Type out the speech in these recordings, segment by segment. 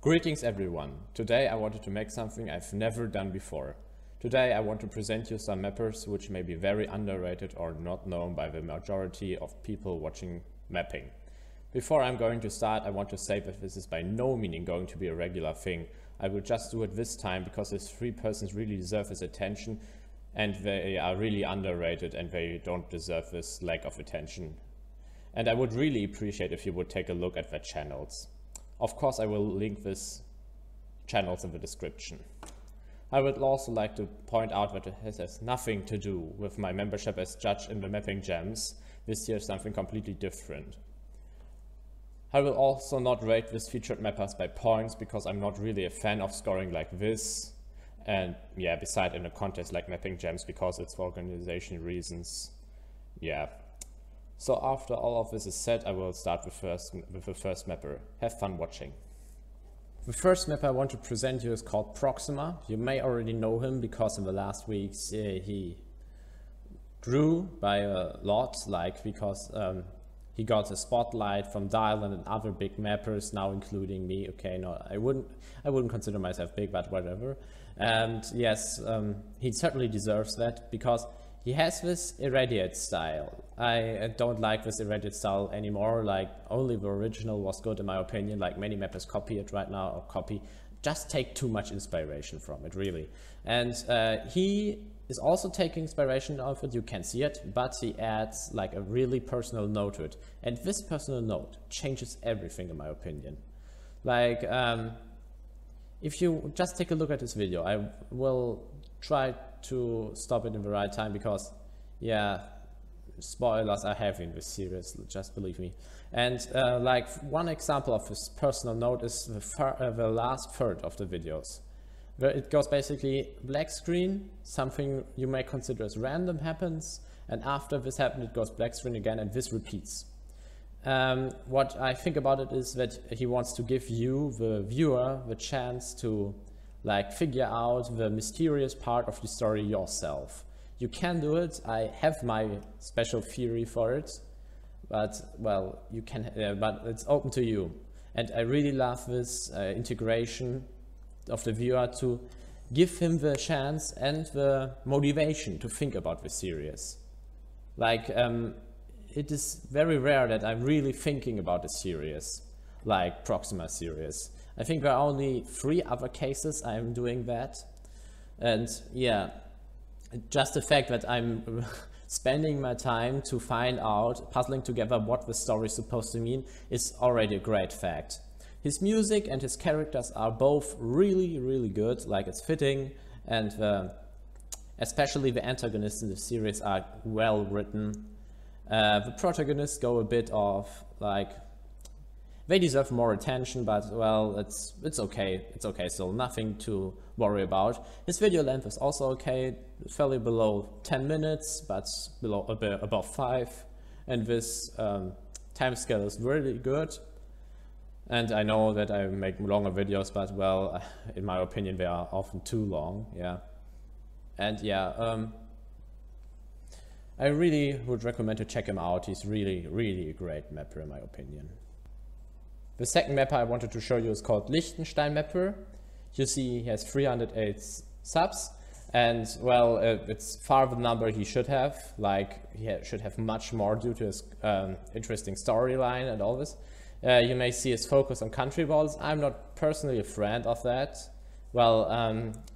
Greetings everyone! Today I wanted to make something I've never done before. Today I want to present you some mappers which may be very underrated or not known by the majority of people watching mapping. Before I'm going to start, I want to say that this is by no meaning going to be a regular thing. I will just do it this time because these three persons really deserve this attention and they are really underrated and they don't deserve this lack of attention. And I would really appreciate if you would take a look at their channels. Of course, I will link these channels in the description. I would also like to point out that it has nothing to do with my membership as judge in the mapping jams. This year is something completely different. I will also not rate these featured mappers by points because I'm not really a fan of scoring like this. And yeah, besides in a contest like mapping jams because it's for organization reasons. Yeah. So after all of this is said, I will start with the first mapper. Have fun watching. The first mapper I want to present you is called Proxima. You may already know him because in the last weeks he grew by a lot, because he got a spotlight from Dylan and other big mappers, now including me. Okay, no, I wouldn't consider myself big, but whatever. And yes, he certainly deserves that because he has this irradiate style. I don't like this irradiate style anymore. Like, only the original was good in my opinion. Like, many mappers copy it right now, or just take too much inspiration from it, really. And he is also taking inspiration of it, you can see it, but he adds like a really personal note to it. And this personal note changes everything in my opinion. Like, if you just take a look at this video, I will try to stop it in the right time because, yeah, spoilers are heavy in this series, just believe me. And like one example of this personal note is the last third of the videos, where it goes basically black screen, something you may consider as random happens, and after this happened it goes black screen again, and this repeats. What I think about it is that he wants to give you, the viewer, the chance to like figure out the mysterious part of the story yourself. You can do it. I have my special theory for it, but well, you can. But it's open to you. And I really love this integration of the viewer to give him the chance and the motivation to think about the series. Like, it is very rare that I'm really thinking about a series, like Proxima series. I think there are only 3 other cases I'm doing that. And yeah, just the fact that I'm spending my time to find out, puzzling together what the story is supposed to mean is already a great fact. His music and his characters are both really, really good, like it's fitting, and especially the antagonists in the series are well written. The protagonists go a bit off, like, they deserve more attention, but well, it's okay. It's okay, still nothing to worry about. His video length is also okay, fairly below 10 minutes, but below above 5. And this time scale is really good. And I know that I make longer videos, but well, in my opinion, they are often too long. Yeah. And yeah, I really would recommend to check him out. He's really, really a great mapper in my opinion. The second mapper I wanted to show you is called Liechtenstein mapper. You see he has 308 subs, and well, it's far the number he should have. Like, he should have much more due to his interesting storyline and all this. You may see his focus on country balls. I'm not personally a friend of that. Well,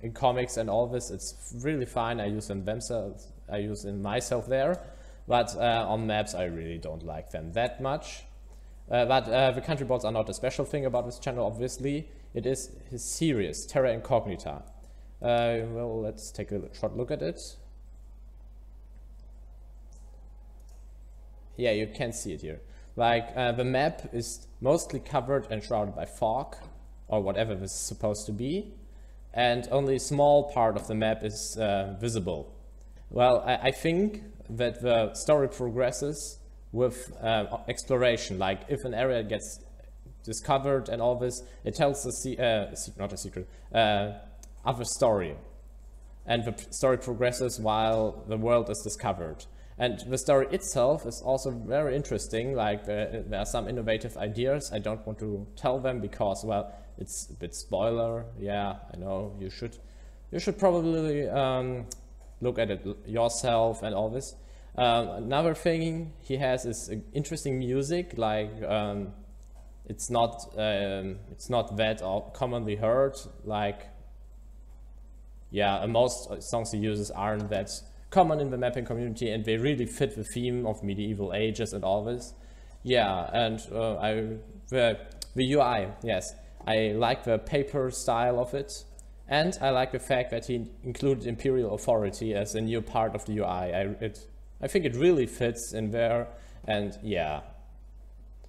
in comics and all this, it's really fine. I use them themselves. I use them myself there, but on maps I really don't like them that much. But the country balls are not a special thing about this channel, obviously. It is his series, Terra Incognita. Well, let's take a short look at it. Yeah, you can see it here. Like, the map is mostly covered and shrouded by fog, or whatever this is supposed to be, and only a small part of the map is visible. Well, I think that the story progresses with exploration. Like, if an area gets discovered and all this, it tells not a secret, other story, and the story progresses while the world is discovered. And the story itself is also very interesting, like there are some innovative ideas. I don't want to tell them because, well, it's a bit spoiler. Yeah, I know, you should probably look at it yourself and all this. Another thing he has is interesting music, like it's not that commonly heard, like, yeah, most songs he uses aren't that common in the mapping community, and they really fit the theme of medieval ages and all this. Yeah, and the UI, yes, I like the paper style of it, and I like the fact that he included Imperial Authority as a new part of the UI. I think it really fits in there, and yeah,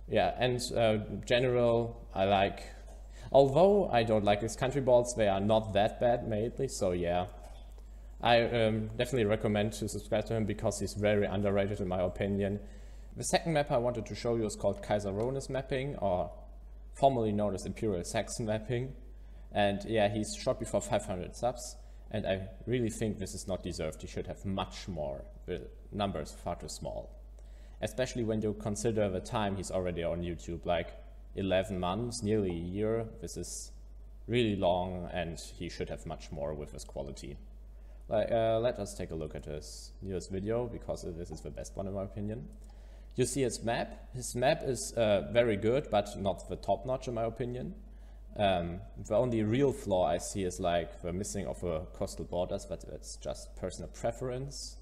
and general, I like, although I don't like his country boards, they are not that bad mainly, so yeah. I definitely recommend to subscribe to him because he's very underrated in my opinion. The second map I wanted to show you is called Kaiser Ronis mapping, or formerly known as Imperial Saxon mapping. And yeah, he's shot before 500 subs, and I really think this is not deserved. He should have much more. The number is far too small. Especially when you consider the time he's already on YouTube, like 11 months, nearly a year. This is really long, and he should have much more with his quality. Let us take a look at his newest video, because this is the best one in my opinion. You see his map. His map is very good, but not the top notch in my opinion. The only real flaw I see is like the missing of the coastal borders, but it's just personal preference.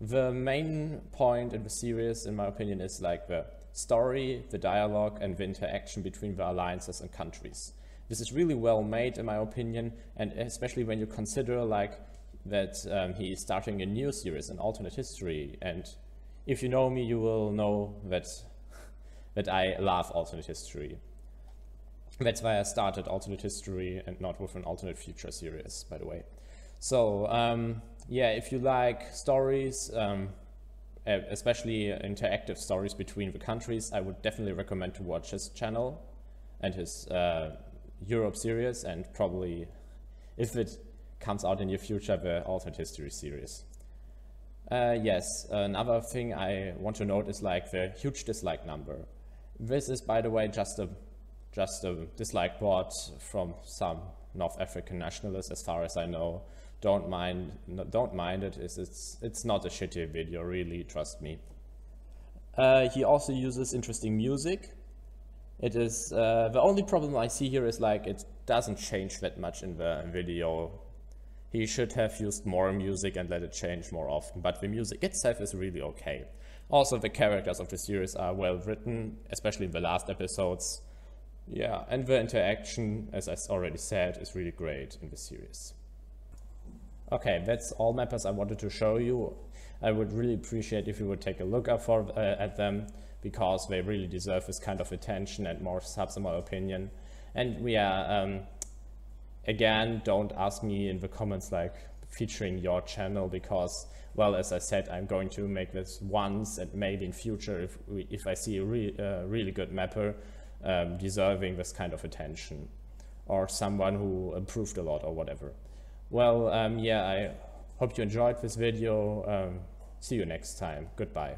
The main point in the series, in my opinion, is like the story, the dialogue, and the interaction between the alliances and countries. This is really well made in my opinion, and especially when you consider like that he is starting a new series, an alternate history, and if you know me, you will know that I love alternate history. That's why I started alternate history and not with an alternate future series, by the way. So yeah, if you like stories, especially interactive stories between the countries, I would definitely recommend to watch his channel and his Europe series, and probably, if it comes out in your future, the alternate history series. Yes, another thing I want to note is like the huge dislike number. This is, by the way, just a dislike board from some North African nationalists, as far as I know. Don't mind it. It's not a shitty video, really, trust me. He also uses interesting music. It is the only problem I see here is like it doesn't change that much in the video. He should have used more music and let it change more often, but the music itself is really okay. Also, the characters of the series are well written, especially in the last episodes. Yeah, and the interaction, as I already said, is really great in the series. Okay, that's all mappers I wanted to show you. I would really appreciate if you would take a look at them, because they really deserve this kind of attention and more subs in my opinion. And yeah, again, don't ask me in the comments like featuring your channel, because, well, as I said, I'm going to make this once, and maybe in future if I see a really good mapper deserving this kind of attention, or someone who improved a lot or whatever. Well, yeah, I hope you enjoyed this video. See you next time. Goodbye.